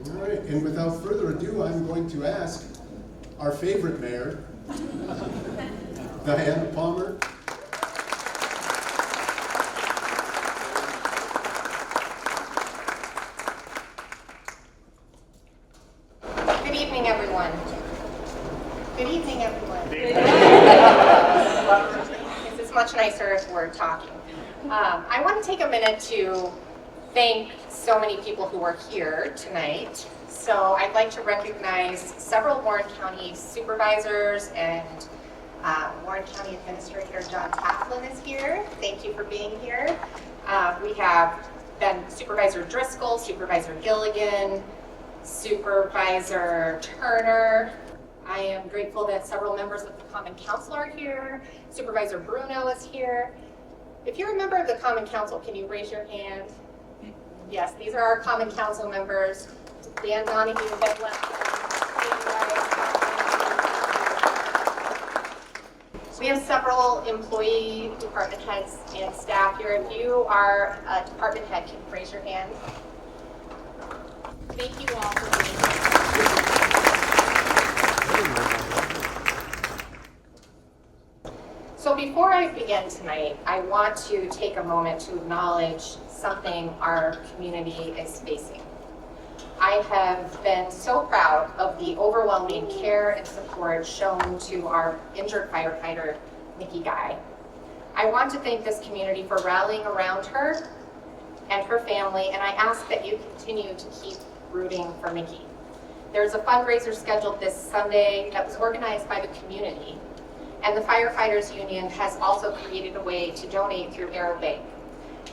All right, and without further ado, I'm going to ask our favorite mayor, Diana Palmer. Good evening, everyone. Good evening, everyone. This is much nicer if we're talking. I want to take a minute to thank so many people who are here tonight. So I'd like to recognize several Warren County supervisors, and Warren County Administrator John Taplin is here. Thank you for being here. We have Supervisor Driscoll, Supervisor Gilligan, Supervisor Turner. I am grateful that several members of the Common Council are here. Supervisor Bruno is here. If you're a member of the Common Council, can you raise your hand? Yes, these are our Common Council members. Dan Donahue, Ben We have several employee department heads and staff here. If you are a department head, can you raise your hand? Thank you all for being here. So before I begin tonight, I want to take a moment to acknowledge something our community is facing. I have been so proud of the overwhelming care and support shown to our injured firefighter, Nikki Guy. I want to thank this community for rallying around her and her family, and I ask that you continue to keep rooting for Nikki. There's a fundraiser scheduled this Sunday that was organized by the community, and the Firefighters Union has also created a way to donate through AeroBank.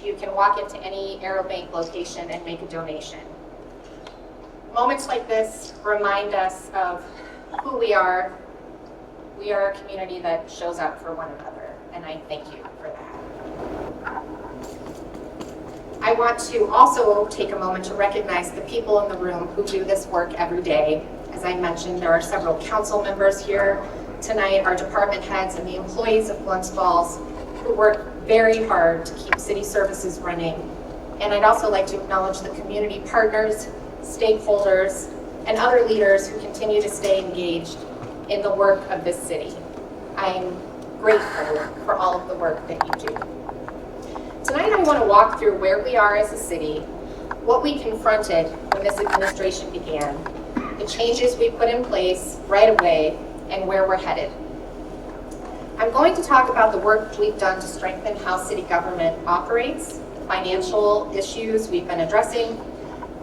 You can walk into any AeroBank location and make a donation. Moments like this remind us of who we are. We are a community that shows up for one another, and I thank you for that. I want to also take a moment to recognize the people in the room who do this work every day. As I mentioned, there are several council members here tonight, our department heads, and the employees of Glens Falls who work very hard to keep city services running. And I'd also like to acknowledge the community partners, stakeholders, and other leaders who continue to stay engaged in the work of this city. I'm grateful for all of the work that you do. Tonight I want to walk through where we are as a city, what we confronted when this administration began, the changes we put in place right away, and where we're headed. I'm going to talk about the work we've done to strengthen how city government operates, the financial issues we've been addressing,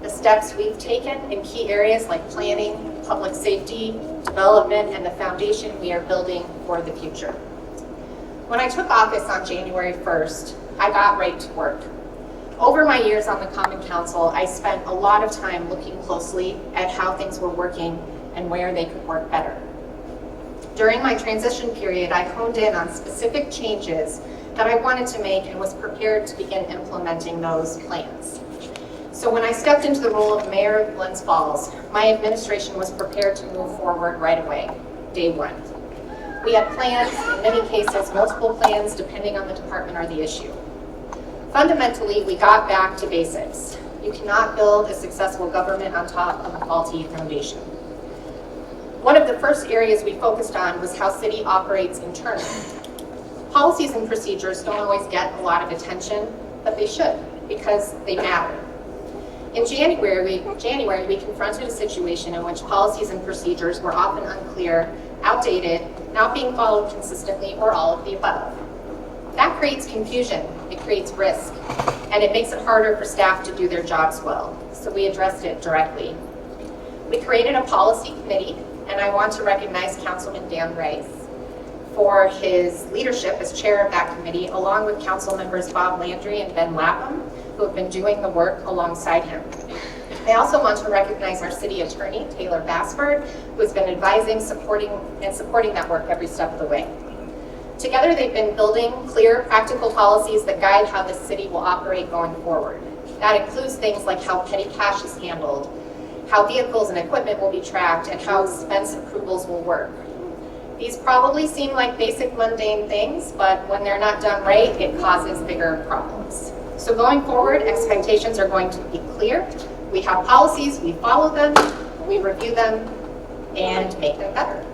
the steps we've taken in key areas like planning, public safety, development, and the foundation we are building for the future. When I took office on January 1st, I got right to work. Over my years on the Common Council, I spent a lot of time looking closely at how things were working and where they could work better. During my transition period, I honed in on specific changes that I wanted to make and was prepared to begin implementing those plans. So when I stepped into the role of mayor of Glens Falls, my administration was prepared to move forward right away, day one. We had plans, in many cases, multiple plans, depending on the department or the issue. Fundamentally, we got back to basics. You cannot build a successful government on top of a faulty foundation. One of the first areas we focused on was how city operates internally. Policies and procedures don't always get a lot of attention, but they should, because they matter. In January, we confronted a situation in which policies and procedures were often unclear, outdated, not being followed consistently, or all of the above. That creates confusion, it creates risk, and it makes it harder for staff to do their jobs well, so we addressed it directly. We created a policy committee, and I want to recognize Councilman Dan Rice for his leadership as chair of that committee, along with council members Bob Landry and Ben Lapham, who have been doing the work alongside him. I also want to recognize our city attorney, Taylor Bassford, who has been advising, supporting that work every step of the way. Together, they've been building clear, practical policies that guide how the city will operate going forward. That includes things like how petty cash is handled, how vehicles and equipment will be tracked, and how expense approvals will work. These probably seem like basic mundane things, but when they're not done right, it causes bigger problems. So going forward, expectations are going to be clear. We have policies, we follow them, we review them, and make them better.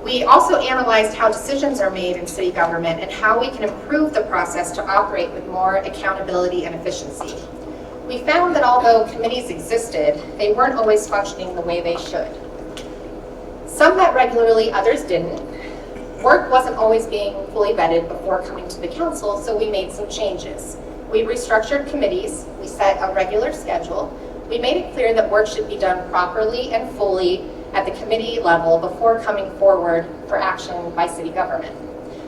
We also analyzed how decisions are made in city government and how we can improve the process to operate with more accountability and efficiency. We found that although committees existed, they weren't always functioning the way they should. Some met regularly, others didn't. Work wasn't always being fully vetted before coming to the council, so we made some changes. We restructured committees, we set a regular schedule, we made it clear that work should be done properly and fully at the committee level before coming forward for action by city government.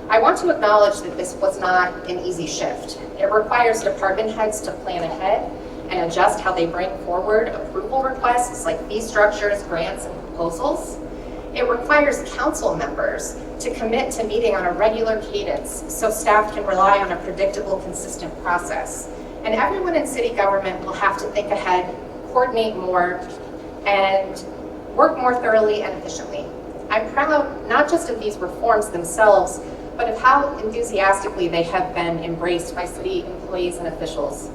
I want to acknowledge that this was not an easy shift. It requires department heads to plan ahead and adjust how they bring forward approval requests like fee structures, grants, and proposals. It requires council members to commit to meeting on a regular cadence so staff can rely on a predictable, consistent process. And everyone in city government will have to think ahead, coordinate more, and work more thoroughly and efficiently. I'm proud not just of these reforms themselves, but of how enthusiastically they have been embraced by city employees and officials.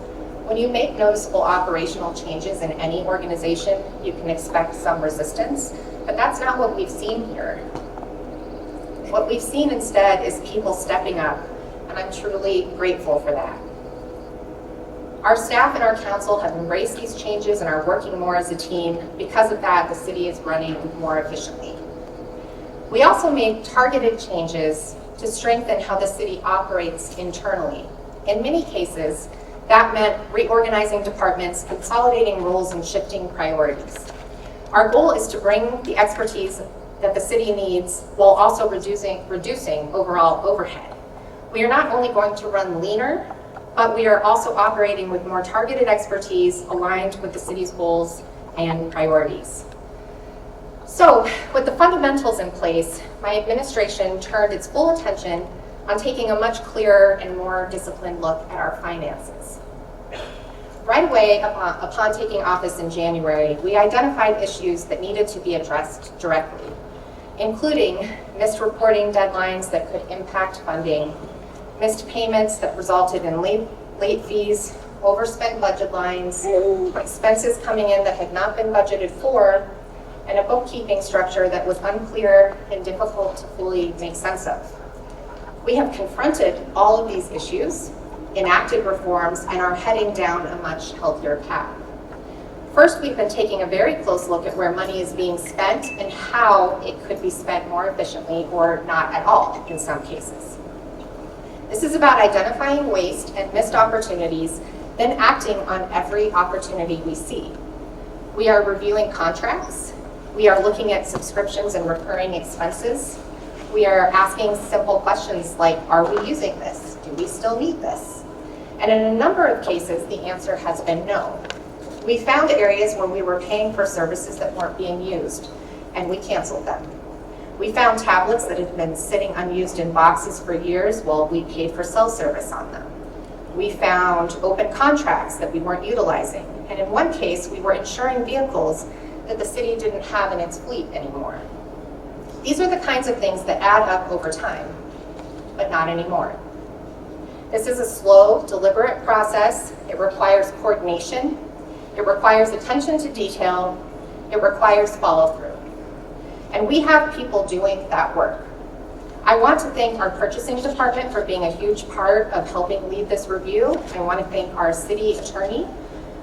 When you make noticeable operational changes in any organization, you can expect some resistance, but that's not what we've seen here. What we've seen instead is people stepping up, and I'm truly grateful for that. Our staff and our council have embraced these changes and are working more as a team. Because of that, the city is running more efficiently. We also made targeted changes to strengthen how the city operates internally. In many cases, that meant reorganizing departments, consolidating roles, and shifting priorities. Our goal is to bring the expertise that the city needs while also reducing overall overhead. We are not only going to run leaner, but we are also operating with more targeted expertise aligned with the city's goals and priorities. So, with the fundamentals in place, my administration turned its full attention on taking a much clearer and more disciplined look at our finances. Right away, upon taking office in January, we identified issues that needed to be addressed directly, including missed reporting deadlines that could impact funding, missed payments that resulted in late fees, overspent budget lines, expenses coming in that had not been budgeted for, and a bookkeeping structure that was unclear and difficult to fully make sense of. We have confronted all of these issues, enacted reforms, and are heading down a much healthier path. First, we've been taking a very close look at where money is being spent and how it could be spent more efficiently or not at all in some cases. This is about identifying waste and missed opportunities, then acting on every opportunity we see. We are reviewing contracts. We are looking at subscriptions and recurring expenses. We are asking simple questions like, are we using this? Do we still need this? And in a number of cases, the answer has been no. We found areas where we were paying for services that weren't being used, and we canceled them. We found tablets that had been sitting unused in boxes for years while we paid for cell service on them. We found open contracts that we weren't utilizing, and in one case, we were insuring vehicles that the city didn't have in its fleet anymore. These are the kinds of things that add up over time, but not anymore. This is a slow, deliberate process. It requires coordination. It requires attention to detail. It requires follow-through. And we have people doing that work. I want to thank our purchasing department for being a huge part of helping lead this review. I want to thank our city attorney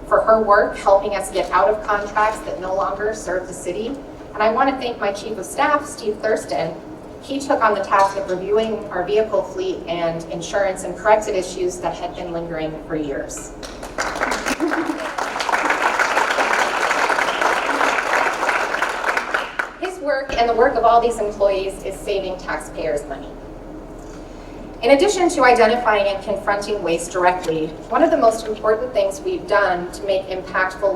for her work helping us get out of contracts that no longer serve the city. And I want to thank my chief of staff, Steve Thurston. He took on the task of reviewing our vehicle fleet and insurance and corrected issues that had been lingering for years. His work and the work of all these employees is saving taxpayers money. In addition to identifying and confronting waste directly, one of the most important things we've done to make impactful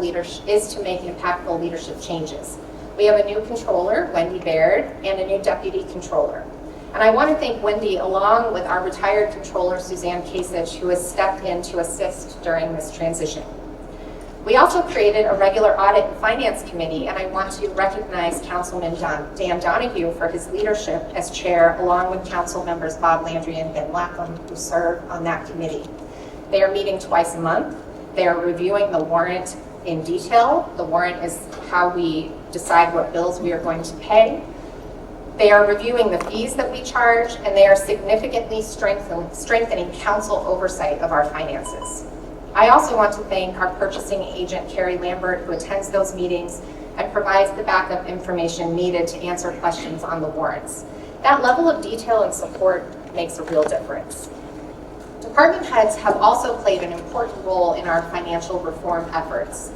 leadership changes. We have a new controller, Wendy Baird, and a new deputy controller. And I want to thank Wendy along with our retired controller, Suzanne Kasich, who has stepped in to assist during this transition. We also created a regular audit and finance committee, and I want to recognize Councilman Dan Donahue for his leadership as chair, along with council members Bob Landry and Ben Lapham, who serve on that committee. They are meeting twice a month, They are reviewing the warrant in detail. The warrant is how we decide what bills we are going to pay. They are reviewing the fees that we charge, and they are significantly strengthening council oversight of our finances. I also want to thank our purchasing agent, Carrie Lambert, who attends those meetings and provides the backup information needed to answer questions on the warrants. That level of detail and support makes a real difference. Department heads have also played an important role in our financial reform efforts.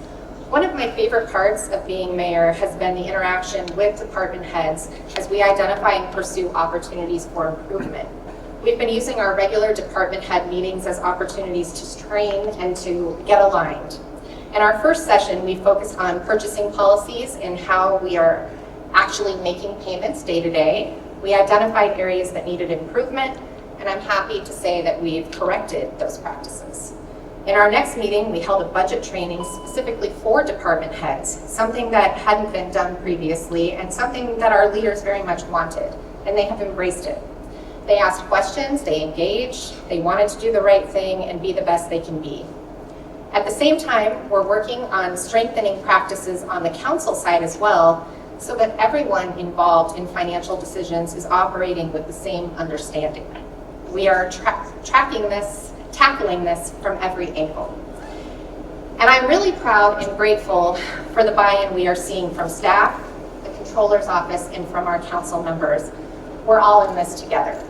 One of my favorite parts of being mayor has been the interaction with department heads as we identify and pursue opportunities for improvement. We've been using our regular department head meetings as opportunities to train and to get aligned. In our first session, we focused on purchasing policies and how we are actually making payments day to day. We identified areas that needed improvement, and I'm happy to say that we've corrected those practices. In our next meeting, we held a budget training specifically for department heads, something that hadn't been done previously and something that our leaders very much wanted, and they have embraced it. They asked questions, they engaged, they wanted to do the right thing and be the best they can be. At the same time, we're working on strengthening practices on the council side as well, so that everyone involved in financial decisions is operating with the same understanding. We are tackling this from every angle. And I'm really proud and grateful for the buy-in we are seeing from staff, the controller's office, and from our council members. We're all in this together.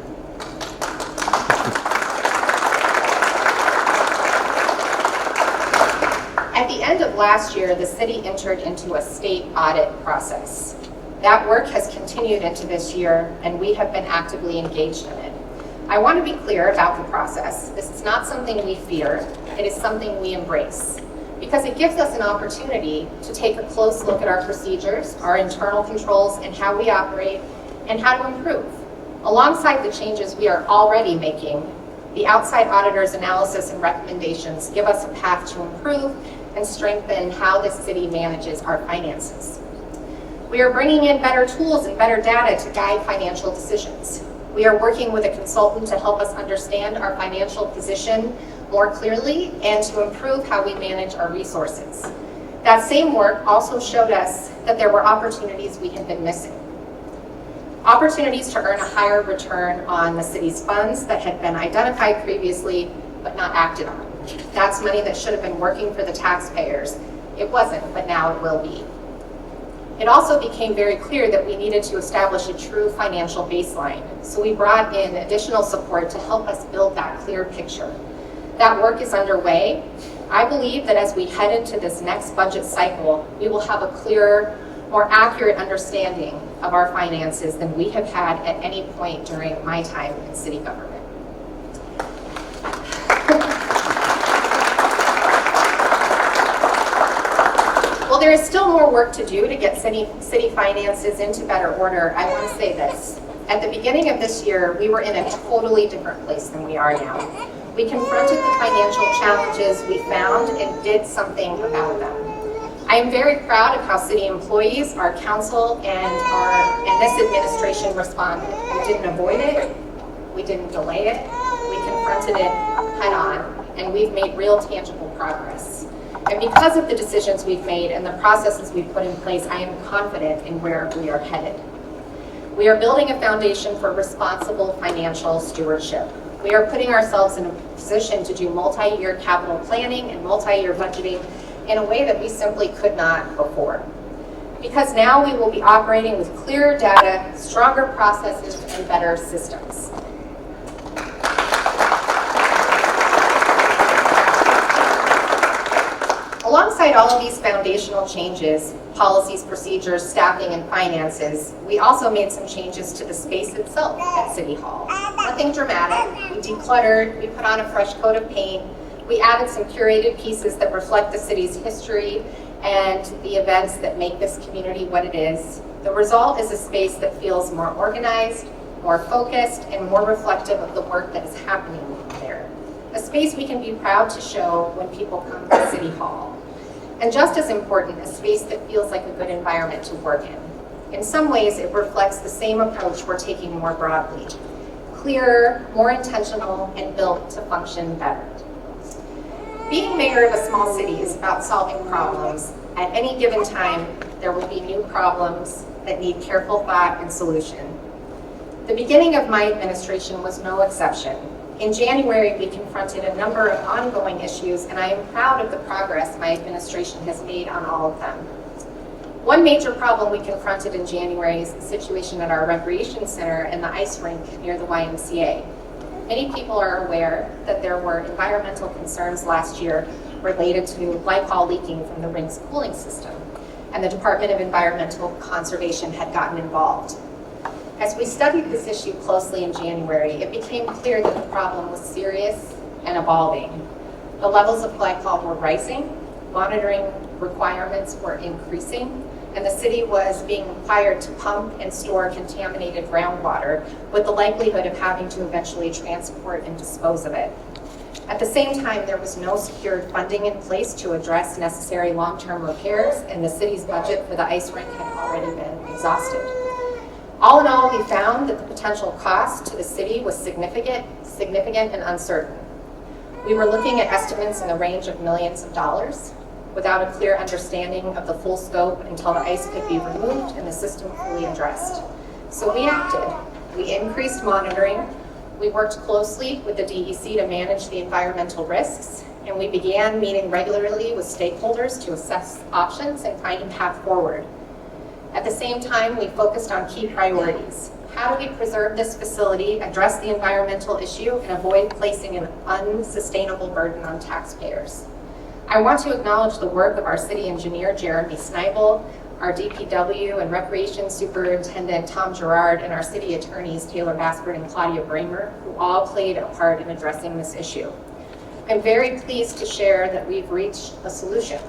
At the end of last year, the city entered into a state audit process. That work has continued into this year, and we have been actively engaged in it. I want to be clear about the process. This is not something we fear. It is something we embrace, because it gives us an opportunity to take a close look at our procedures, our internal controls, and how we operate, and how to improve. Alongside the changes we are already making, the outside auditor's analysis and recommendations give us a path to improve and strengthen how the city manages our finances. We are bringing in better tools and better data to guide financial decisions. We are working with a consultant to help us understand our financial position more clearly and to improve how we manage our resources. That same work also showed us that there were opportunities we had been missing. Opportunities to earn a higher return on the city's funds that had been identified previously but not acted on. That's money that should have been working for the taxpayers. It wasn't, but now it will be. It also became very clear that we needed to establish a true financial baseline, so we brought in additional support to help us build that clear picture. That work is underway. I believe that as we head into this next budget cycle, we will have a clearer, more accurate understanding of our finances than we have had at any point during my time in city government. While there is still more work to do to get city finances into better order, I want to say this. At the beginning of this year, we were in a totally different place than we are now. We confronted the financial challenges we found and did something about them. I am very proud of how city employees, our council, and this administration responded. We didn't avoid it, we didn't delay it, we confronted it head on, and we've made real tangible progress. And because of the decisions we've made and the processes we've put in place, I am confident in where we are headed. We are building a foundation for responsible financial stewardship. We are putting ourselves in a position to do multi-year capital planning and multi-year budgeting in a way that we simply could not before. Because now we will be operating with clearer data, stronger processes, and better systems. Alongside all of these foundational changes, policies, procedures, staffing, and finances, we also made some changes to the space itself at City Hall. Nothing dramatic. We decluttered, we put on a fresh coat of paint, we added some curated pieces that reflect the city's history and the events that make this community what it is. The result is a space that feels more organized, more focused, and more reflective of the work that is happening there. A space we can be proud to show when people come to City Hall. And just as important, a space that feels like a good environment to work in. In some ways, it reflects the same approach we're taking more broadly. Clearer, more intentional, and built to function better. Being mayor of a small city is about solving problems. At any given time, there will be new problems that need careful thought and solution. The beginning of my administration was no exception. In January, we confronted a number of ongoing issues, and I am proud of the progress my administration has made on all of them. One major problem we confronted in January is the situation at our recreation center and the ice rink near the YMCA. Many people are aware that there were environmental concerns last year related to glycol leaking from the rink's cooling system, and the Department of Environmental Conservation had gotten involved. As we studied this issue closely in January, it became clear that the problem was serious and evolving. The levels of glycol were rising, monitoring requirements were increasing, and the city was being required to pump and store contaminated groundwater with the likelihood of having to eventually transport and dispose of it. At the same time, there was no secured funding in place to address necessary long-term repairs, and the city's budget for the ice rink had already been exhausted. All in all, we found that the potential cost to the city was significant and uncertain. We were looking at estimates in the range of millions of dollars, without a clear understanding of the full scope until the ice could be removed and the system fully addressed. So we acted. We increased monitoring. We worked closely with the DEC to manage the environmental risks, and we began meeting regularly with stakeholders to assess options and find a path forward. At the same time, we focused on key priorities. How do we preserve this facility, address the environmental issue, and avoid placing an unsustainable burden on taxpayers? I want to acknowledge the work of our city engineer, Jeremy Snibel, our DPW and Recreation Superintendent, Tom Gerard, and our city attorneys, Taylor Bassford and Claudia Bramer, who all played a part in addressing this issue. I'm very pleased to share that we've reached a solution.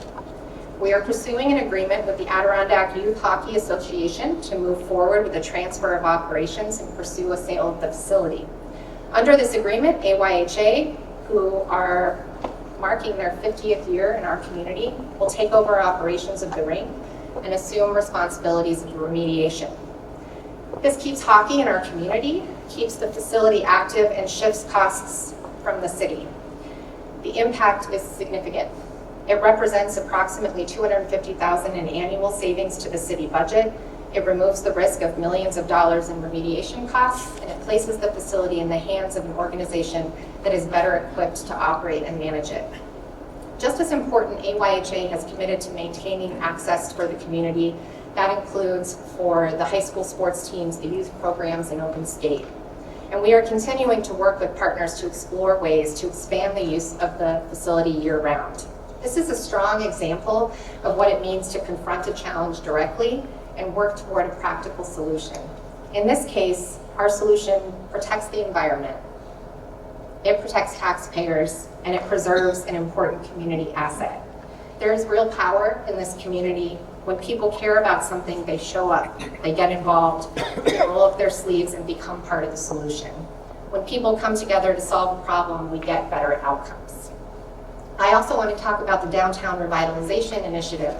We are pursuing an agreement with the Adirondack Youth Hockey Association to move forward with the transfer of operations and pursue a sale of the facility. Under this agreement, AYHA, who are marking their 50th year in our community, will take over operations of the rink and assume responsibilities of remediation. This keeps hockey in our community, keeps the facility active, and shifts costs from the city. The impact is significant. It represents approximately $250,000 in annual savings to the city budget. It removes the risk of millions of dollars in remediation costs, and it places the facility in the hands of an organization that is better equipped to operate and manage it. Just as important, AYHA has committed to maintaining access for the community. That includes for the high school sports teams, the youth programs, and open skate. And we are continuing to work with partners to explore ways to expand the use of the facility year-round. This is a strong example of what it means to confront a challenge directly and work toward a practical solution. In this case, our solution protects the environment, it protects taxpayers, and it preserves an important community asset. There is real power in this community. When people care about something, they show up, they get involved, they roll up their sleeves and become part of the solution. When people come together to solve a problem, we get better outcomes. I also want to talk about the Downtown Revitalization Initiative,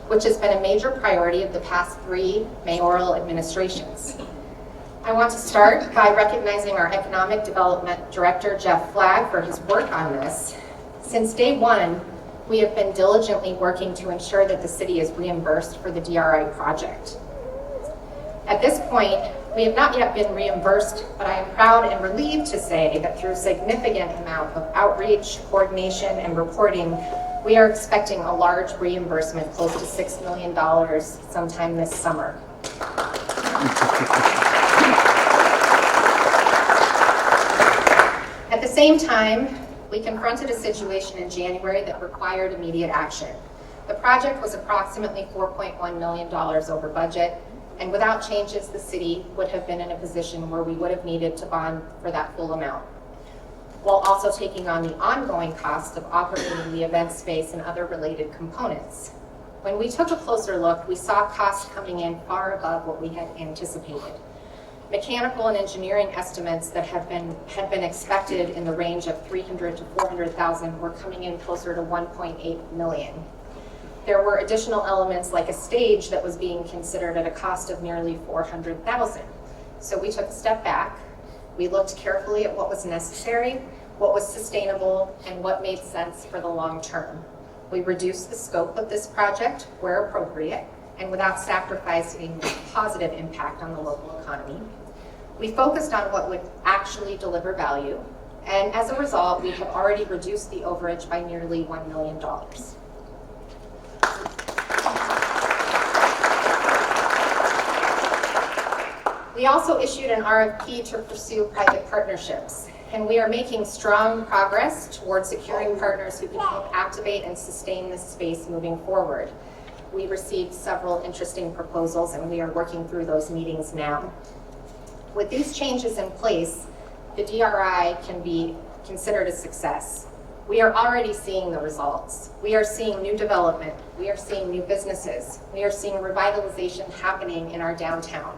which has been a major priority of the past 3 mayoral administrations. I want to start by recognizing our Economic Development Director, Jeff Flagg, for his work on this. Since day one, we have been diligently working to ensure that the city is reimbursed for the DRI project. At this point, we have not yet been reimbursed, but I am proud and relieved to say that through a significant amount of outreach, coordination, and reporting, we are expecting a large reimbursement, close to $6 million, sometime this summer. At the same time, we confronted a situation in January that required immediate action. The project was approximately $4.1 million over budget, and without changes, the city would have been in a position where we would have needed to bond for that full amount, while also taking on the ongoing cost of operating the event space and other related components. When we took a closer look, we saw costs coming in far above what we had anticipated. Mechanical and engineering estimates that had been expected in the range of $300,000 to $400,000 were coming in closer to $1.8 million. There were additional elements like a stage that was being considered at a cost of nearly $400,000. So we took a step back. We looked carefully at what was necessary. what was sustainable, and what made sense for the long term. We reduced the scope of this project where appropriate and without sacrificing the positive impact on the local economy. We focused on what would actually deliver value, and as a result, we have already reduced the overage by nearly $1 million. We also issued an RFP to pursue private partnerships, and we are making strong progress towards securing partners who can help activate and sustain this space moving forward. We received several interesting proposals, and we are working through those meetings now. With these changes in place, the DRI can be considered a success. We are already seeing the results. We are seeing new development. We are seeing new businesses. We are seeing revitalization happening in our downtown.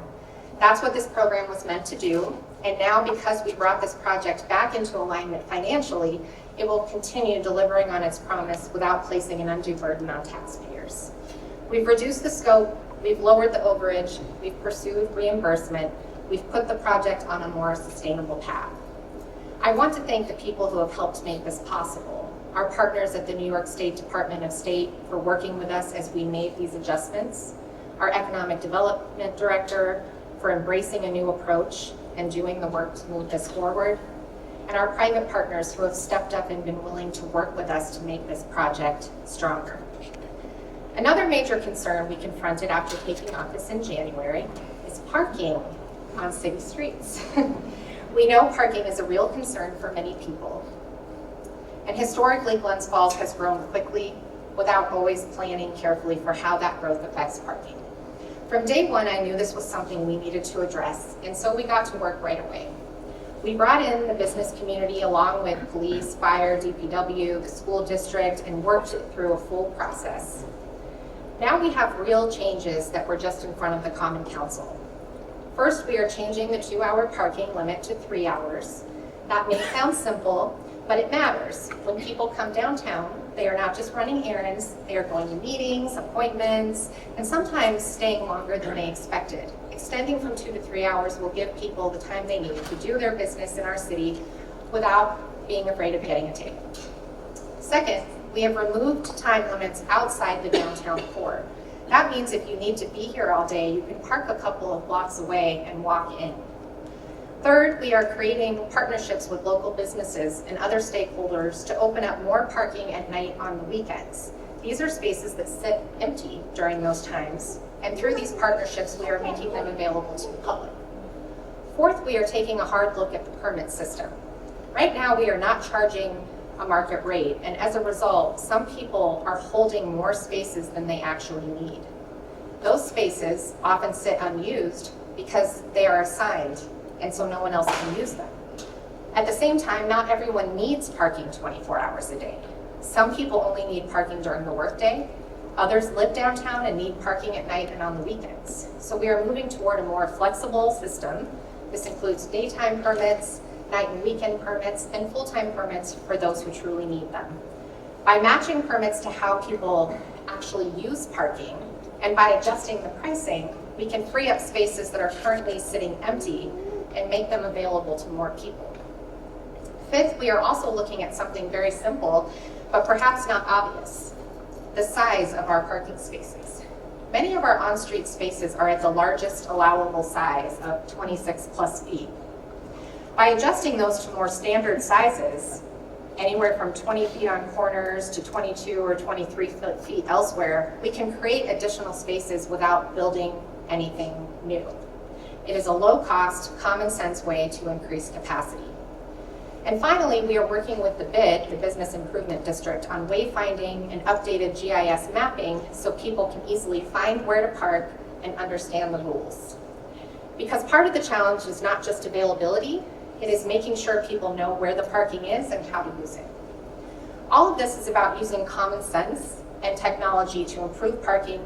That's what this program was meant to do. And now, because we brought this project back into alignment financially, it will continue delivering on its promise without placing an undue burden on taxpayers. We've reduced the scope, we've lowered the overage, we've pursued reimbursement, we've put the project on a more sustainable path. I want to thank the people who have helped make this possible. Our partners at the New York State Department of State for working with us as we made these adjustments, our Economic Development Director for embracing a new approach and doing the work to move this forward, and our private partners who have stepped up and been willing to work with us to make this project stronger. Another major concern we confronted after taking office in January is parking on city streets. We know parking is a real concern for many people. And historically, Glens Falls has grown quickly without always planning carefully for how that growth affects parking. From day one, I knew this was something we needed to address, and so we got to work right away. We brought in the business community along with police, fire, DPW, the school district, and worked it through a full process. Now we have real changes that were just in front of the Common Council. First, we are changing the 2-hour parking limit to 3 hours. That may sound simple, but it matters. When people come downtown, they are not just running errands, they are going to meetings, appointments, and sometimes staying longer than they expected. Extending from 2 to 3 hours will give people the time they need to do their business in our city without being afraid of getting a table. Second, we have removed time limits outside the downtown core. That means if you need to be here all day, you can park a couple of blocks away and walk in. Third, we are creating partnerships with local businesses and other stakeholders to open up more parking at night on the weekends. These are spaces that sit empty during those times, and through these partnerships, we are making them available to the public. Fourth, we are taking a hard look at the permit system. Right now, we are not charging a market rate, and as a result, some people are holding more spaces than they actually need. Those spaces often sit unused because they are assigned, and so no one else can use them. At the same time, not everyone needs parking 24 hours a day. Some people only need parking during the workday. Others live downtown and need parking at night and on the weekends. So we are moving toward a more flexible system. This includes daytime permits, night and weekend permits, and full-time permits for those who truly need them. By matching permits to how people actually use parking, and by adjusting the pricing, we can free up spaces that are currently sitting empty and make them available to more people. Fifth, we are also looking at something very simple, but perhaps not obvious: the size of our parking spaces. Many of our on-street spaces are at the largest allowable size of 26 plus feet. By adjusting those to more standard sizes, anywhere from 20 feet on corners to 22 or 23 feet elsewhere, we can create additional spaces without building anything new. It is a low-cost, common-sense way to increase capacity. And finally, we are working with the BID, the Business Improvement District, on wayfinding and updated GIS mapping so people can easily find where to park and understand the rules. Because part of the challenge is not just availability, it is making sure people know where the parking is and how to use it. All of this is about using common sense and technology to improve parking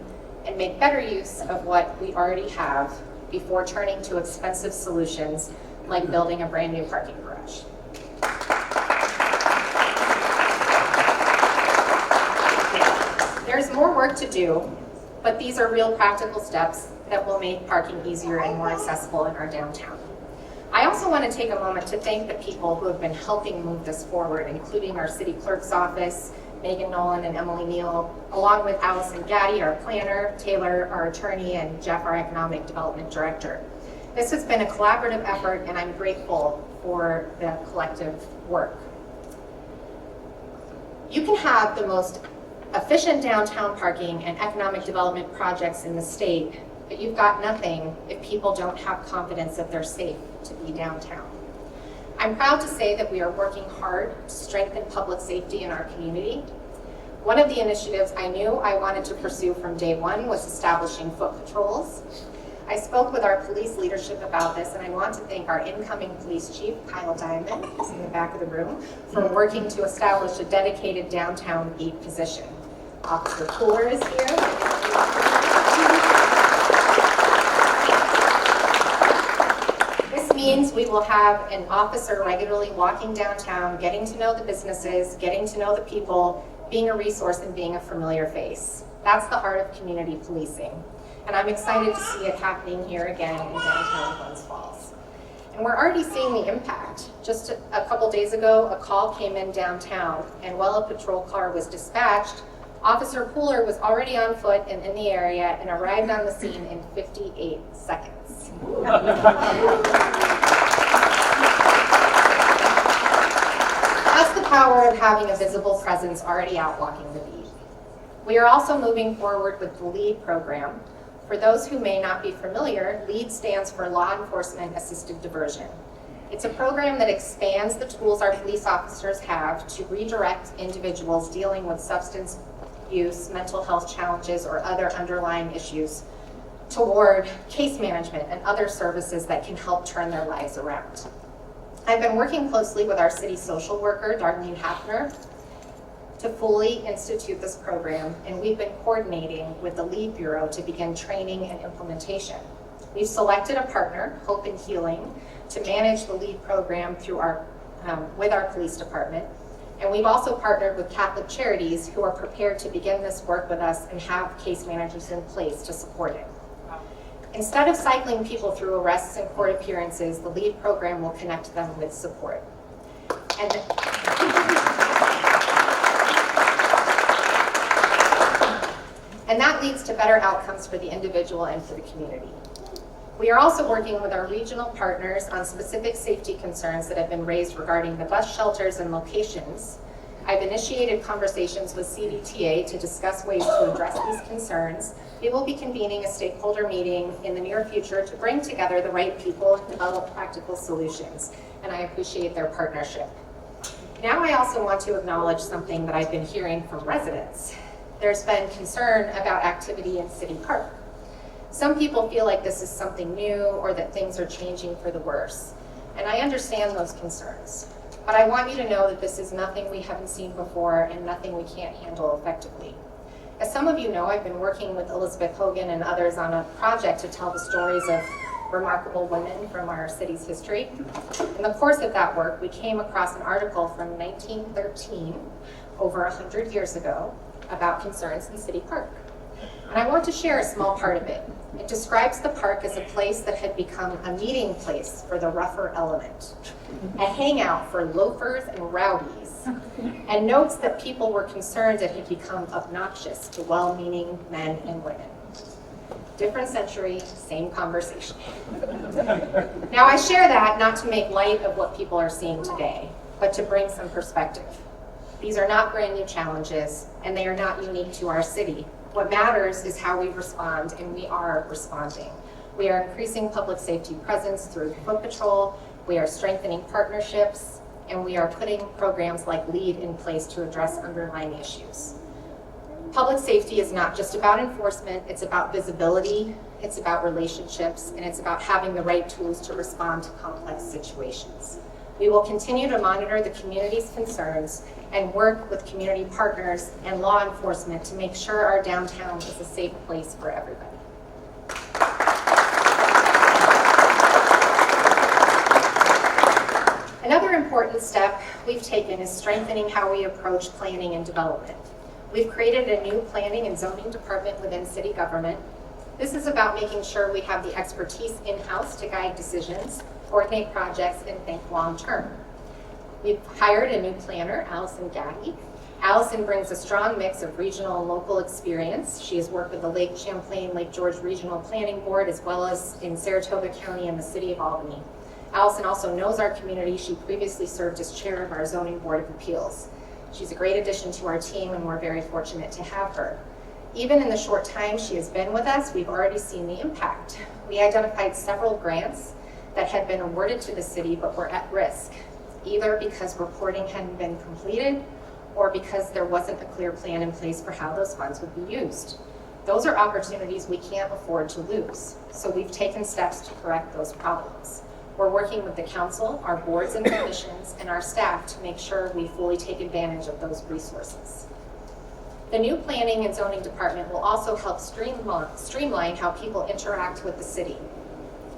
and make better use of what we already have before turning to expensive solutions like building a brand new parking garage. There's more work to do, but these are real practical steps that will make parking easier and more accessible in our downtown. I also want to take a moment to thank the people who have been helping move this forward, including our city clerk's office, Megan Nolan and Emily Neal, along with Allison Gaddy, our planner, Taylor, our attorney, and Jeff, our economic development director. This has been a collaborative effort, and I'm grateful for the collective work. You can have the most efficient downtown parking and economic development projects in the state, but you've got nothing if people don't have confidence that they're safe to be downtown. I'm proud to say that we are working hard to strengthen public safety in our community. One of the initiatives I knew I wanted to pursue from day one was establishing foot patrols. I spoke with our police leadership about this, and I want to thank our incoming police chief, Kyle Diamond, who's in the back of the room, for working to establish a dedicated downtown beat position. Officer Pooler is here. This means we will have an officer regularly walking downtown, getting to know the businesses, getting to know the people, being a resource, and being a familiar face. That's the heart of community policing. And I'm excited to see it happening here again in downtown Glens Falls. And we're already seeing the impact. Just a couple days ago, a call came in downtown, and while a patrol car was dispatched, Officer Pooler was already on foot and in the area and arrived on the scene in 58 seconds. That's the power of having a visible presence already out walking the beat. We are also moving forward with the LEAD program. For those who may not be familiar, LEAD stands for Law Enforcement Assisted Diversion. It's a program that expands the tools our police officers have to redirect individuals dealing with substance use, mental health challenges, or other underlying issues toward case management and other services that can help turn their lives around. I've been working closely with our city social worker, Darlene Hafner, to fully institute this program, and we've been coordinating with the LEAD Bureau to begin training and implementation. We've selected a partner, Hope and Healing, to manage the LEAD program through with our police department, and we've also partnered with Catholic Charities, who are prepared to begin this work with us and have case managers in place to support it. Instead of cycling people through arrests and court appearances, the LEAD program will connect them with support. And that leads to better outcomes for the individual and for the community. We are also working with our regional partners on specific safety concerns that have been raised regarding the bus shelters and locations. I've initiated conversations with CDTA to discuss ways to address these concerns. We will be convening a stakeholder meeting in the near future to bring together the right people and develop practical solutions, and I appreciate their partnership. Now I also want to acknowledge something that I've been hearing from residents. There's been concern about activity in City Park. Some people feel like this is something new or that things are changing for the worse, and I understand those concerns. But I want you to know that this is nothing we haven't seen before and nothing we can't handle effectively. As some of you know, I've been working with Elizabeth Hogan and others on a project to tell the stories of remarkable women from our city's history. In the course of that work, we came across an article from 1913, over 100 years ago, about concerns in City Park. And I want to share a small part of it. It describes the park as a place that had become a meeting place for the rougher element, a hangout for loafers and rowdies, and notes that people were concerned it had become obnoxious to well-meaning men and women. Different century, same conversation. Now I share that not to make light of what people are seeing today, but to bring some perspective. These are not brand new challenges, and they are not unique to our city. What matters is how we respond, and we are responding. We are increasing public safety presence through foot patrol, we are strengthening partnerships, and we are putting programs like LEAD in place to address underlying issues. Public safety is not just about enforcement, it's about visibility, it's about relationships, and it's about having the right tools to respond to complex situations. We will continue to monitor the community's concerns and work with community partners and law enforcement to make sure our downtown is a safe place for everybody. Another important step we've taken is strengthening how we approach planning and development. We've created a new planning and zoning department within city government. This is about making sure we have the expertise in-house to guide decisions, coordinate projects, and think long-term. We've hired a new planner, Allison Gaddy. Allison brings a strong mix of regional and local experience. She has worked with the Lake Champlain, Lake George Regional Planning Board, as well as in Saratoga County and the City of Albany. Allison also knows our community. She previously served as chair of our Zoning Board of Appeals. She's a great addition to our team, and we're very fortunate to have her. Even in the short time she has been with us, we've already seen the impact. We identified several grants that had been awarded to the city but were at risk, either because reporting hadn't been completed or because there wasn't a clear plan in place for how those funds would be used. Those are opportunities we can't afford to lose, so we've taken steps to correct those problems. We're working with the council, our boards and commissions, and our staff to make sure we fully take advantage of those resources. The new planning and zoning department will also help streamline how people interact with the city.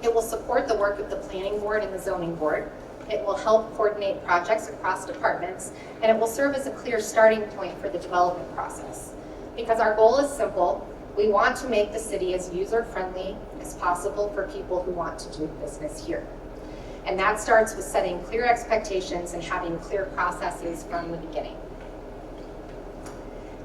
It will support the work of the planning board and the zoning board. It will help coordinate projects across departments, and it will serve as a clear starting point for the development process. Because our goal is simple, we want to make the city as user-friendly as possible for people who want to do business here. And that starts with setting clear expectations and having clear processes from the beginning.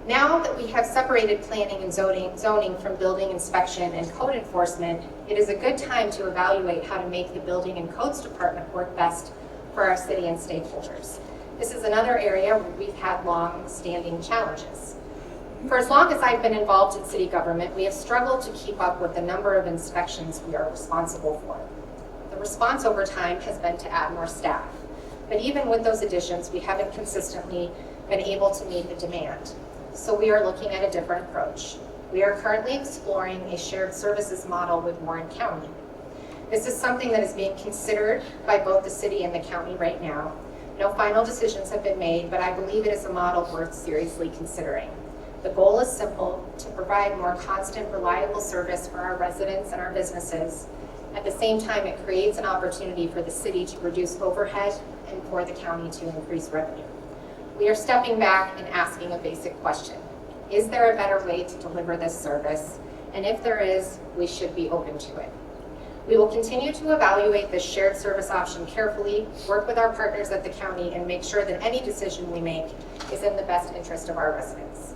Now that we have separated planning and zoning from building inspection and code enforcement, it is a good time to evaluate how to make the building and codes department work best for our city and stakeholders. This is another area where we've had long-standing challenges. For as long as I've been involved in city government, we have struggled to keep up with the number of inspections we are responsible for. The response over time has been to add more staff. But even with those additions, we haven't consistently been able to meet the demand. So we are looking at a different approach. We are currently exploring a shared services model with Warren County. This is something that is being considered by both the city and the county right now. No final decisions have been made, but I believe it is a model worth seriously considering. The goal is simple: to provide more constant, reliable service for our residents and our businesses. At the same time, it creates an opportunity for the city to reduce overhead and for the county to increase revenue. We are stepping back and asking a basic question. Is there a better way to deliver this service? And if there is, we should be open to it. We will continue to evaluate this shared service option carefully, work with our partners at the county, and make sure that any decision we make is in the best interest of our residents.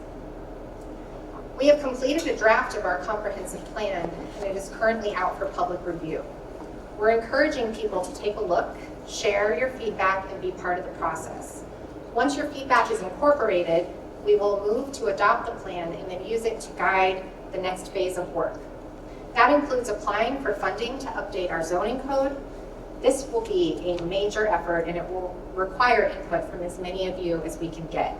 We have completed a draft of our comprehensive plan, and it is currently out for public review. We're encouraging people to take a look, share your feedback, and be part of the process. Once your feedback is incorporated, we will move to adopt the plan and then use it to guide the next phase of work. That includes applying for funding to update our zoning code. This will be a major effort, and it will require input from as many of you as we can get.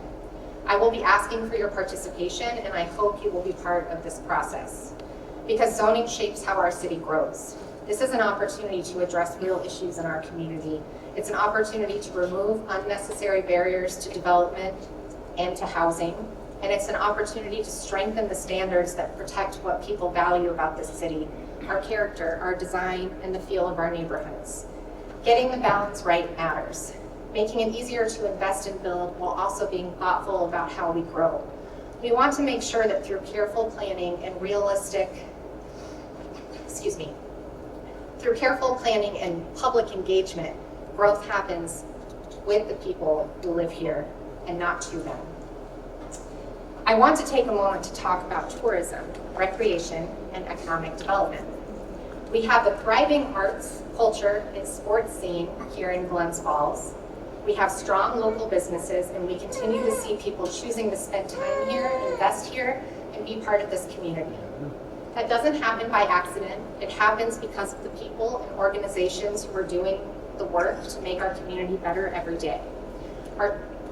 I will be asking for your participation, and I hope you will be part of this process, because zoning shapes how our city grows. This is an opportunity to address real issues in our community. It's an opportunity to remove unnecessary barriers to development and to housing, and it's an opportunity to strengthen the standards that protect what people value about this city: our character, our design, and the feel of our neighborhoods. Getting the balance right matters. Making it easier to invest and build while also being thoughtful about how we grow. We want to make sure that through careful planning and public engagement, growth happens with the people who live here and not to them. I want to take a moment to talk about tourism, recreation, and economic development. We have a thriving arts, culture, and sports scene here in Glens Falls. We have strong local businesses, and we continue to see people choosing to spend time here, invest here, and be part of this community. That doesn't happen by accident. It happens because of the people and organizations who are doing the work to make our community better every day.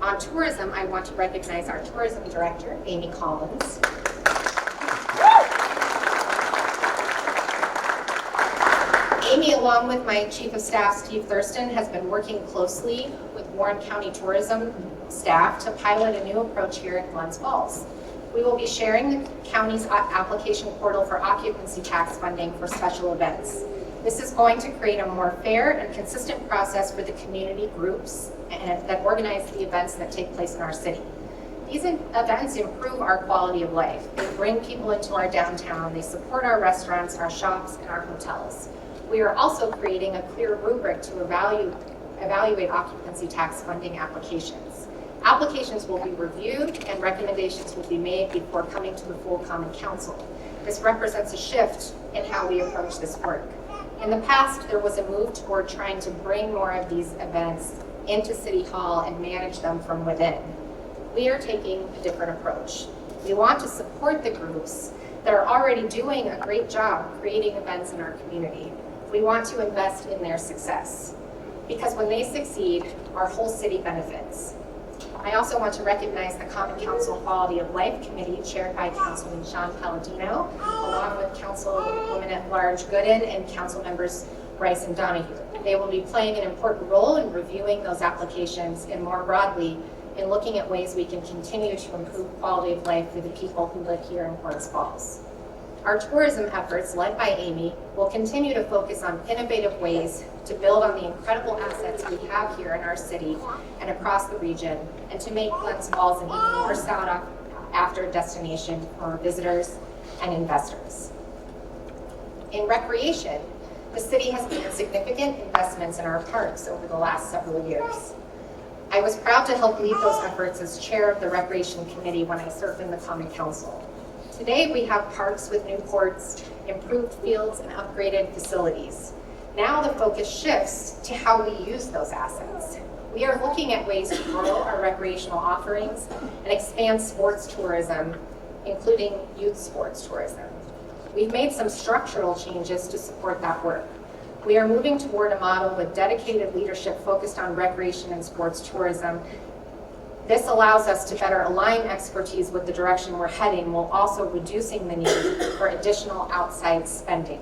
On tourism, I want to recognize our tourism director, Amy Collins. Amy, along with my Chief of Staff, Steve Thurston, has been working closely with Warren County Tourism staff to pilot a new approach here in Glens Falls. We will be sharing the county's application portal for occupancy tax funding for special events. This is going to create a more fair and consistent process for the community groups that organize the events that take place in our city. These events improve our quality of life. They bring people into our downtown. They support our restaurants, our shops, and our hotels. We are also creating a clear rubric to evaluate occupancy tax funding applications. Applications will be reviewed and recommendations will be made before coming to the full Common Council. This represents a shift in how we approach this work. In the past, there was a move toward trying to bring more of these events into City Hall and manage them from within. We are taking a different approach. We want to support the groups that are already doing a great job creating events in our community. We want to invest in their success, because when they succeed, our whole city benefits. I also want to recognize the Common Council Quality of Life Committee chaired by Councilman Sean Palladino, along with Councilwoman at Large Gooden and Council members Rice and Donahue. They will be playing an important role in reviewing those applications and more broadly in looking at ways we can continue to improve quality of life for the people who live here in Glens Falls. Our tourism efforts, led by Amy, will continue to focus on innovative ways to build on the incredible assets we have here in our city and across the region, and to make Glens Falls an even more sought-after destination for visitors and investors. In recreation, the city has made significant investments in our parks over the last several years. I was proud to help lead those efforts as chair of the Recreation Committee when I served in the Common Council. Today, we have parks with new courts, improved fields, and upgraded facilities. Now the focus shifts to how we use those assets. We are looking at ways to grow our recreational offerings and expand sports tourism, including youth sports tourism. We've made some structural changes to support that work. We are moving toward a model with dedicated leadership focused on recreation and sports tourism. This allows us to better align expertise with the direction we're heading, while also reducing the need for additional outside spending.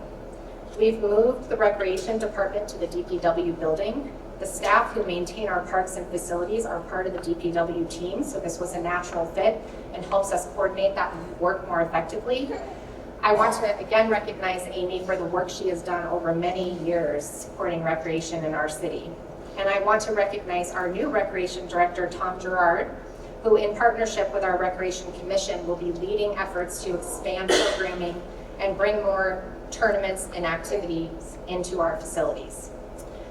We've moved the Recreation Department to the DPW building. The staff who maintain our parks and facilities are part of the DPW team, so this was a natural fit and helps us coordinate that work more effectively. I want to again recognize Amy for the work she has done over many years supporting recreation in our city. And I want to recognize our new Recreation Director, Tom Gerard, who in partnership with our Recreation Commission will be leading efforts to expand programming and bring more tournaments and activities into our facilities.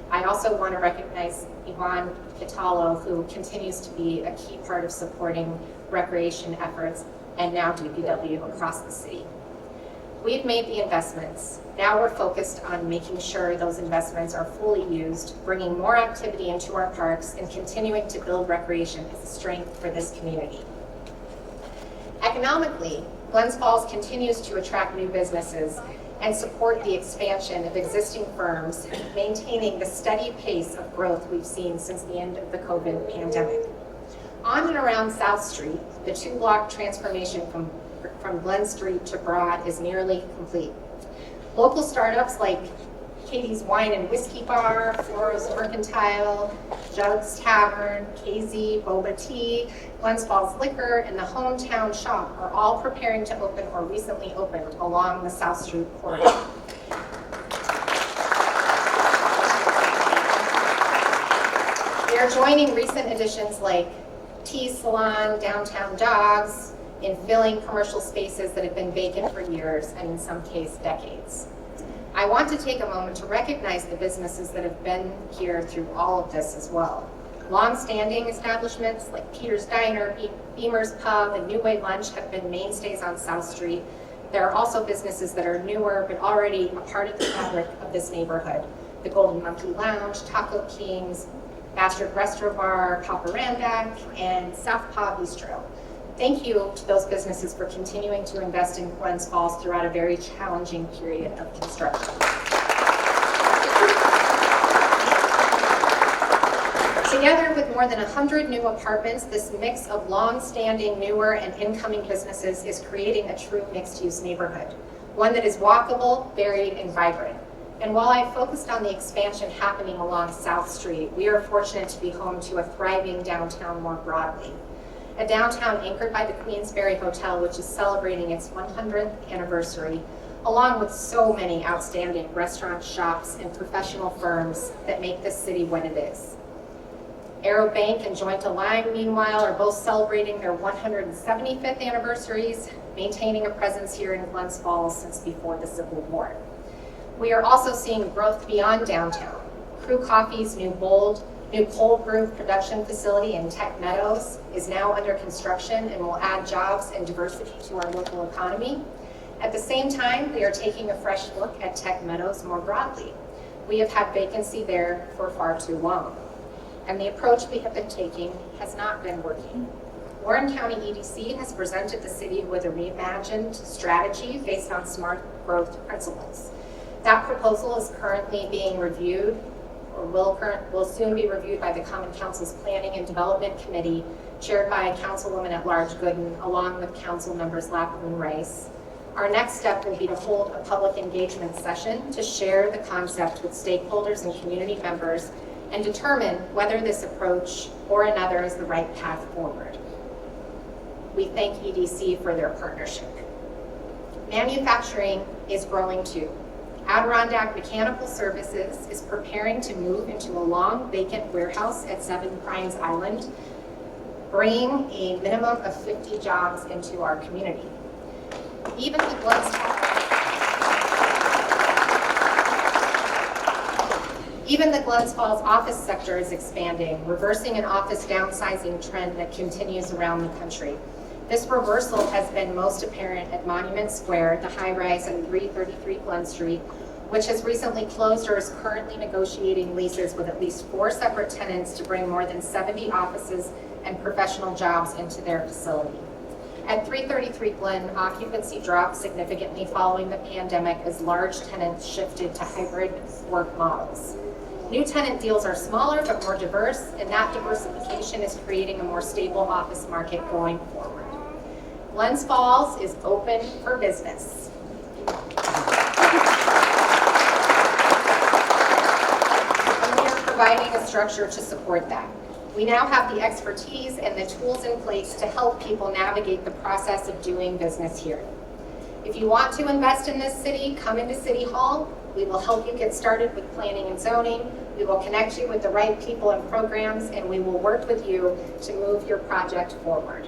I also want to recognize Yvonne Italo, who continues to be a key part of supporting recreation efforts and now DPW across the city. We've made the investments. Now we're focused on making sure those investments are fully used, bringing more activity into our parks, and continuing to build recreation as a strength for this community. Economically, Glens Falls continues to attract new businesses and support the expansion of existing firms, maintaining the steady pace of growth we've seen since the end of the COVID pandemic. On and around South Street, the two-block transformation from Glen Street to Broad is nearly complete. Local startups like Katie's Wine and Whiskey Bar, Floros Mercantile, Judd's Tavern, KZ Boba Tea, Glens Falls Liquor, and the Hometown Shop are all preparing to open or recently opened along the South Street corridor. We are joining recent additions like Tea Salon, Downtown Dogs, in filling commercial spaces that have been vacant for years and in some cases decades. I want to take a moment to recognize the businesses that have been here through all of this as well. Long-standing establishments like Peter's Diner, Beamer's Pub, and New Way Lunch have been mainstays on South Street. There are also businesses that are newer but already a part of the fabric of this neighborhood. The Golden Monkey Lounge, Taco Kings, Bastard Restaurant Bar, Paparandak, and Southpaw Bistro. Thank you to those businesses for continuing to invest in Glens Falls throughout a very challenging period of construction. Together with more than 100 new apartments, this mix of long-standing, newer, and incoming businesses is creating a true mixed-use neighborhood, one that is walkable, varied, and vibrant. And while I focused on the expansion happening along South Street, we are fortunate to be home to a thriving downtown more broadly. A downtown anchored by the Queensberry Hotel, which is celebrating its 100th anniversary, along with so many outstanding restaurants, shops, and professional firms that make this city what it is. Aero Bank and Joint Align, meanwhile, are both celebrating their 175th anniversaries, maintaining a presence here in Glens Falls since before the Civil War. We are also seeing growth beyond downtown. Crew Coffee's new cold brew production facility in Tech Meadows is now under construction and will add jobs and diversity to our local economy. At the same time, we are taking a fresh look at Tech Meadows more broadly. We have had vacancy there for far too long, and the approach we have been taking has not been working. Warren County EDC has presented the city with a reimagined strategy based on smart growth principles. That proposal is currently being reviewed, or will soon be reviewed by the Common Council's Planning and Development Committee, chaired by Councilwoman at Large Gooden, along with Council members Lappin and Rice. Our next step will be to hold a public engagement session to share the concept with stakeholders and community members and determine whether this approach or another is the right path forward. We thank EDC for their partnership. Manufacturing is growing too. Adirondack Mechanical Services is preparing to move into a long vacant warehouse at 7 Pines Island, bringing a minimum of 50 jobs into our community. Even the Glens Falls office sector is expanding, reversing an office downsizing trend that continues around the country. This reversal has been most apparent at Monument Square, the high-rise at 333 Glen Street, which has recently closed or is currently negotiating leases with at least 4 separate tenants to bring more than 70 offices and professional jobs into their facility. At 333 Glen, occupancy dropped significantly following the pandemic as large tenants shifted to hybrid work models. New tenant deals are smaller but more diverse, and that diversification is creating a more stable office market going forward. Glens Falls is open for business. And we are providing a structure to support that. We now have the expertise and the tools in place to help people navigate the process of doing business here. If you want to invest in this city, come into City Hall. We will help you get started with planning and zoning. We will connect you with the right people and programs, and we will work with you to move your project forward.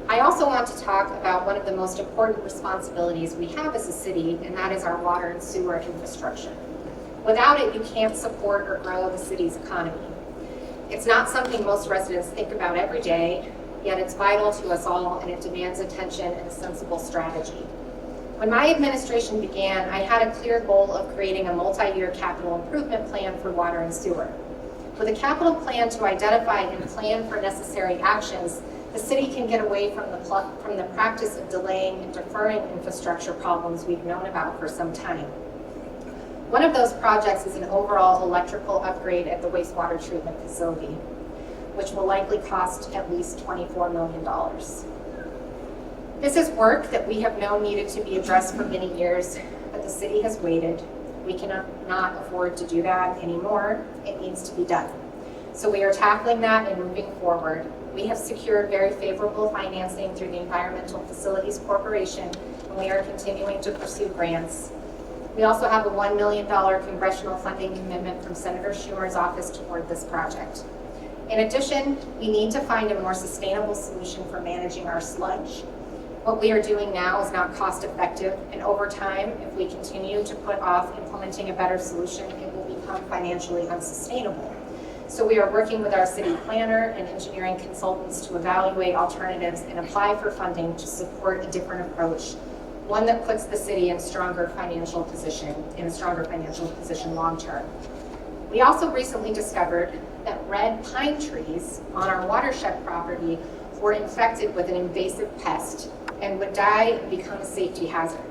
I also want to talk about one of the most important responsibilities we have as a city, and that is our water and sewer infrastructure. Without it, you can't support or grow the city's economy. It's not something most residents think about every day, yet it's vital to us all, and it demands attention and a sensible strategy. When my administration began, I had a clear goal of creating a multi-year capital improvement plan for water and sewer. With a capital plan to identify and plan for necessary actions, the city can get away from the practice of delaying and deferring infrastructure problems we've known about for some time. One of those projects is an overall electrical upgrade at the wastewater treatment facility, which will likely cost at least $24 million. This is work that we have known needed to be addressed for many years, but the city has waited. We cannot afford to do that anymore. It needs to be done. So we are tackling that and moving forward. We have secured very favorable financing through the Environmental Facilities Corporation, and we are continuing to pursue grants. We also have a $1 million congressional funding commitment from Senator Schumer's office toward this project. In addition, we need to find a more sustainable solution for managing our sludge. What we are doing now is not cost effective, and over time, if we continue to put off implementing a better solution, it will become financially unsustainable. So we are working with our city planner and engineering consultants to evaluate alternatives and apply for funding to support a different approach, one that puts the city in a stronger financial position long term. We also recently discovered that red pine trees on our watershed property were infected with an invasive pest and would die and become a safety hazard.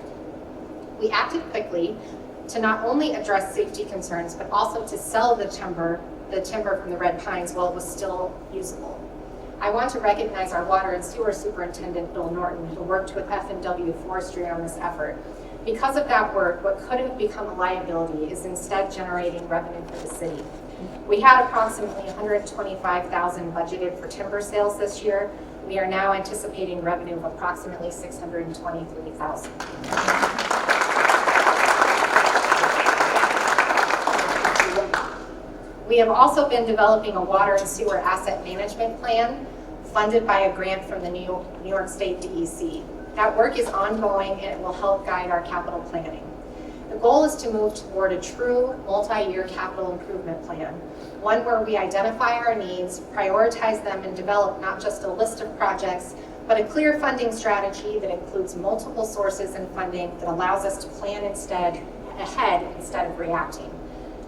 We acted quickly to not only address safety concerns, but also to sell the timber from the red pines while it was still usable. I want to recognize our water and sewer superintendent, Bill Norton, who worked with F&W Forestry on this effort. Because of that work, what could have become a liability is instead generating revenue for the city. We had approximately $125,000 budgeted for timber sales this year. We are now anticipating revenue of approximately $623,000. We have also been developing a water and sewer asset management plan funded by a grant from the New York State DEC. That work is ongoing and it will help guide our capital planning. The goal is to move toward a true multi-year capital improvement plan, one where we identify our needs, prioritize them, and develop not just a list of projects, but a clear funding strategy that includes multiple sources and funding that allows us to plan ahead instead of reacting.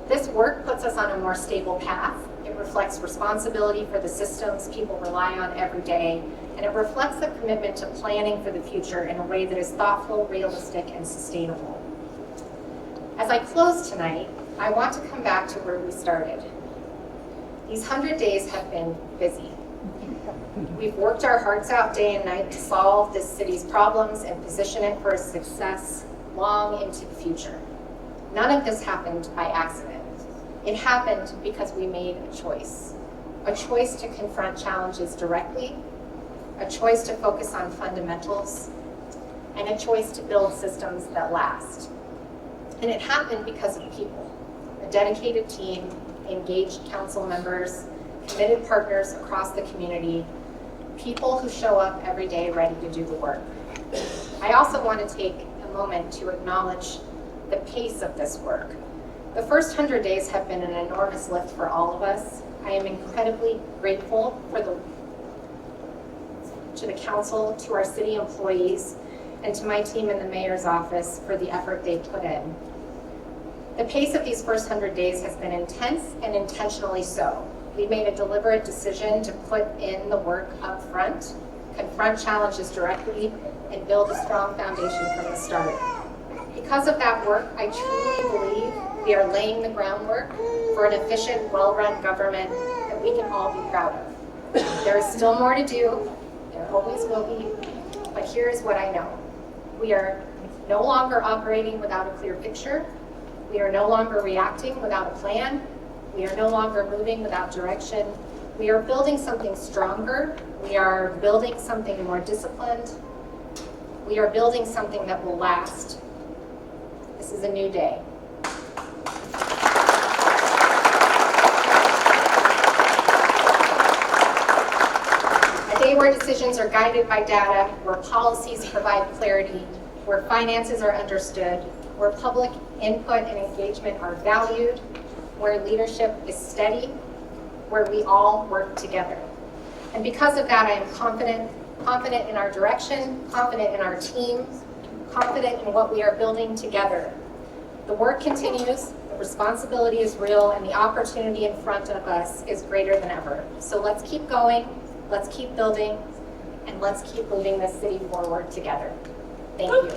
This work puts us on a more stable path. It reflects responsibility for the systems people rely on every day, and it reflects a commitment to planning for the future in a way that is thoughtful, realistic, and sustainable. As I close tonight, I want to come back to where we started. These 100 days have been busy. We've worked our hearts out day and night to solve this city's problems and position it for a success long into the future. None of this happened by accident. It happened because we made a choice to confront challenges directly, a choice to focus on fundamentals, and a choice to build systems that last. And it happened because of people, a dedicated team, engaged council members, committed partners across the community, people who show up every day ready to do the work. I also want to take a moment to acknowledge the pace of this work. The first 100 days have been an enormous lift for all of us. I am incredibly grateful to the council, to our city employees, and to my team in the mayor's office for the effort they put in. The pace of these first 100 days has been intense and intentionally so. We made a deliberate decision to put in the work up front, confront challenges directly, and build a strong foundation from the start. Because of that work, I truly believe we are laying the groundwork for an efficient, well-run government that we can all be proud of. There is still more to do, there always will be, but here is what I know. We are no longer operating without a clear picture. We are no longer reacting without a plan. We are no longer moving without direction. We are building something stronger. We are building something more disciplined. We are building something that will last. This is a new day. A day where decisions are guided by data, where policies provide clarity, where finances are understood, where public input and engagement are valued, where leadership is steady, where we all work together. And because of that, I am confident in our direction, confident in our team, confident in what we are building together. The work continues, the responsibility is real, and the opportunity in front of us is greater than ever. So let's keep going, let's keep building, and let's keep moving this city forward together. Thank you.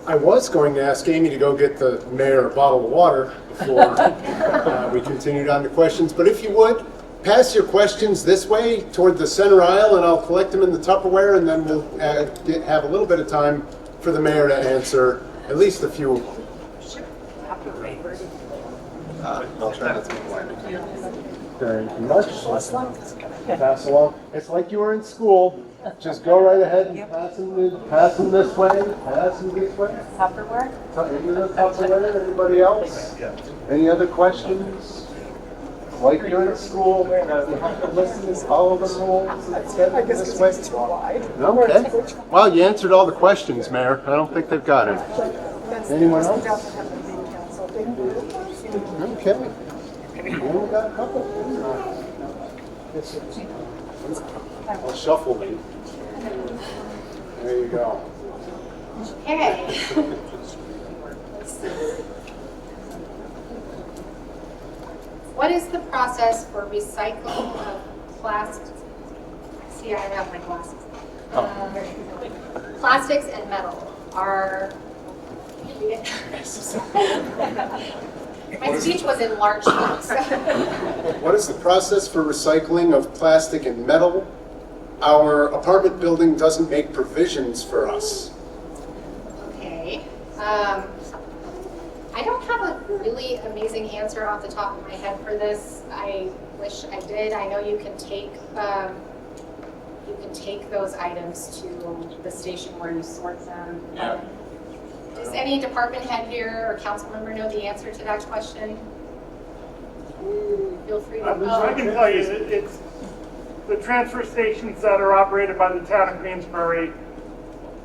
I was going to ask Amy to go get the mayor a bottle of water before we continued on to questions, but if you would, pass your questions this way toward the center aisle and I'll collect them in the Tupperware, and then we'll have a little bit of time for the mayor to answer at least a few of them. I'll try not to be blinded. Thank you much. Pass along. It's like you were in school. Just go right ahead and pass them this way, pass them this way. Tupperware? Into the Tupperware. Anybody else? Any other questions? Like you're in school, you have to listen to all of the rules. I guess this way. It's too wide. Okay. Well, you answered all the questions, Mayor. I don't think they've got it. Anyone else? Okay. We only got a couple. I'll shuffle them. There you go. Okay. Let's see. What is the process for recycling of plastics? See, I have my glasses. Plastics and metal are. My speech was in large fonts. What is the process for recycling of plastic and metal? Our apartment building doesn't make provisions for us. Okay. I don't have a really amazing answer off the top of my head for this. I wish I did. I know you can take those items to the station where you sort them. Yeah. Does any department head here or council member know the answer to that question? Feel free to. I can tell you that it's the transfer stations that are operated by the town of Queensbury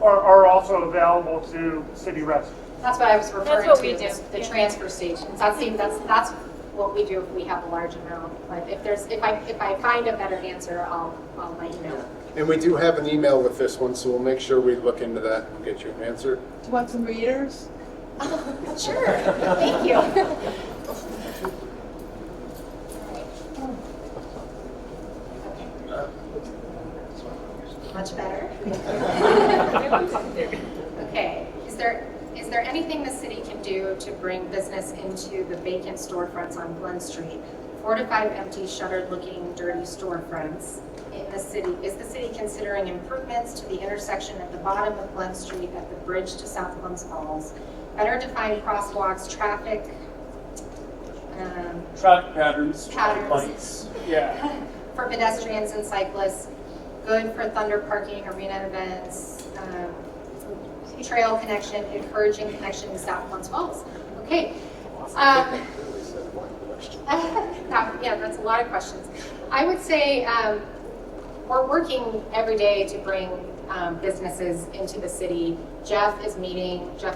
are also available to city residents. That's what I was referring to. That's what we is do. The Yeah. transfer stations. That's what we do if we have a large amount. But if I find a better answer, I'll let you know. And we do have an email with this one, so we'll make sure we look into that and get you an answer. Do you want some readers? Sure. Thank you. Much better. Okay. Is there anything the city can do to bring business into the vacant storefronts on Glen Street? 4 to 5 empty, shuttered-looking, dirty storefronts in the city. Is the city considering improvements to the intersection at the bottom of Glen Street at the bridge to South Glens Falls? Better defined crosswalks, traffic Traffic patterns, Patterns. lights. Yeah. for pedestrians and cyclists, good for thunder parking, arena events, trail connection, encouraging connection to South Glens Falls. Okay. Really said one question. Yeah, that's a lot of questions. I would say we're working every day to bring businesses into the city. Jeff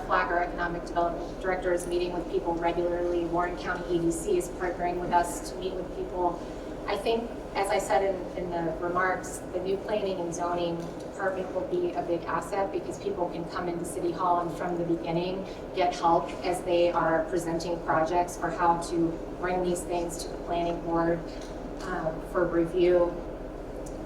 Flagger, Economic Development Director, is meeting with people regularly. Warren County EDC is partnering with us to meet with people. I think, as I said in the remarks, the new planning and zoning department will be a big asset because people can come into City Hall and from the beginning get help as they are presenting projects for how to bring these things to the planning board for review.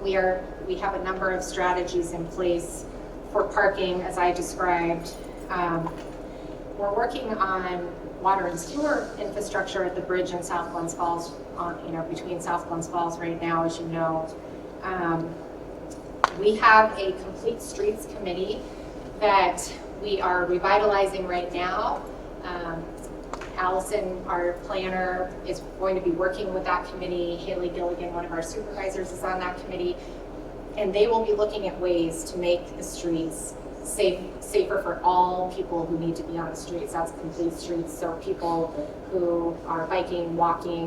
We have a number of strategies in place for parking, as I described. We're working on water and sewer infrastructure at the bridge in South Glens Falls, between South Glens Falls right now, as you know. We have a complete streets committee that we are revitalizing right now. Allison, our planner, is going to be working with that committee. Haley Gilligan, one of our supervisors, is on that committee. And they will be looking at ways to make the streets safer for all people who need to be on the streets. That's complete streets. So people who are biking, walking,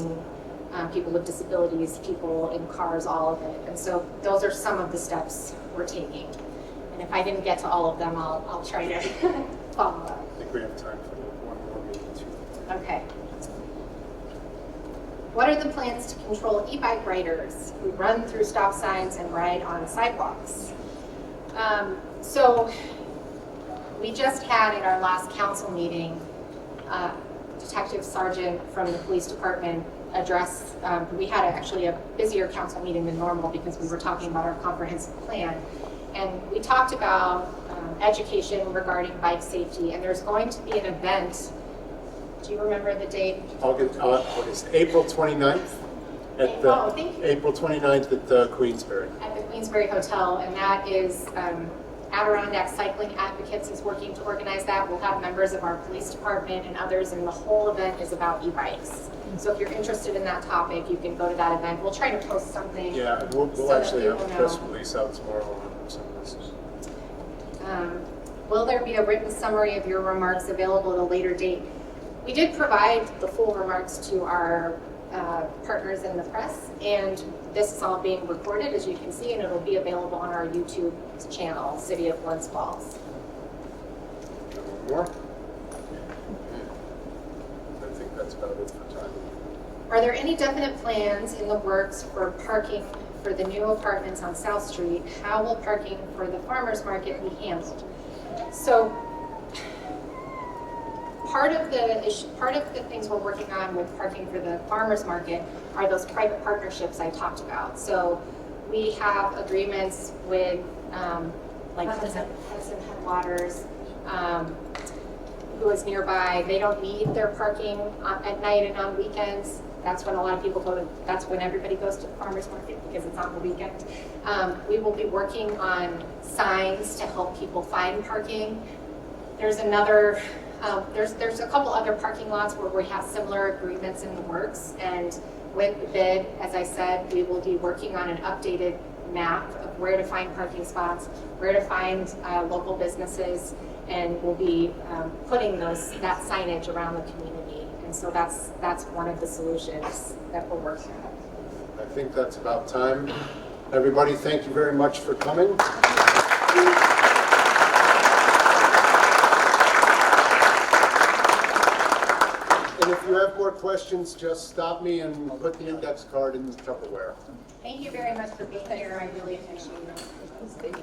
people with disabilities, people in cars, all of it. And so those are some of the steps we're taking. And if I didn't get to all of them, I'll try to follow up. I think we have time for one more meeting too. Okay. What are the plans to control e-bike riders who run through stop signs and ride on sidewalks? So we just had at our last council meeting, Detective Sergeant from the police department address, we had actually a busier council meeting than normal because we were talking about our comprehensive plan. And we talked about education regarding bike safety, and there's going to be an event. Do you remember the date? August, April 29th at the Thank you. April 29th at the Queensbury. At the Queensbury Hotel, and that is Adirondack Cycling Advocates is working to organize that. We'll have members of our police department and others, and the whole event is about e-bikes. So if you're interested in that topic, you can go to that event. We'll try to post something. Yeah, we'll so that actually have a people press know. release out tomorrow on some of this. Will there be a written summary of your remarks available at a later date? We did provide the full remarks to our partners in the press, and this is all being recorded, as you can see, and it'll be available on our YouTube channel, City of Glens Falls. One more? I think that's about it for time. Are there any definite plans in the works for parking for the new apartments on South Street? How will parking for the farmers market be handled? So part of the things we're working on with parking for the farmers market are those private partnerships I talked about. So we have agreements with like Hudson Headwaters, who is nearby. They don't need their parking at night and on weekends. That's when a lot of people that's when everybody goes to the farmers market because it's on the weekend. We will be working on signs to help people find parking. There's another, there's a couple other parking lots where we have similar agreements in the works, and with the bid, as I said, we will be working on an updated map of where to find parking spots, where to find local businesses, and we'll be putting that signage around the community. And so that's one of the solutions that we're working on. I think that's about time. Everybody, thank you very much for coming. And if you have more questions, just stop me and put the index card in the Tupperware. Thank you very much for being here. I really appreciate it. That was really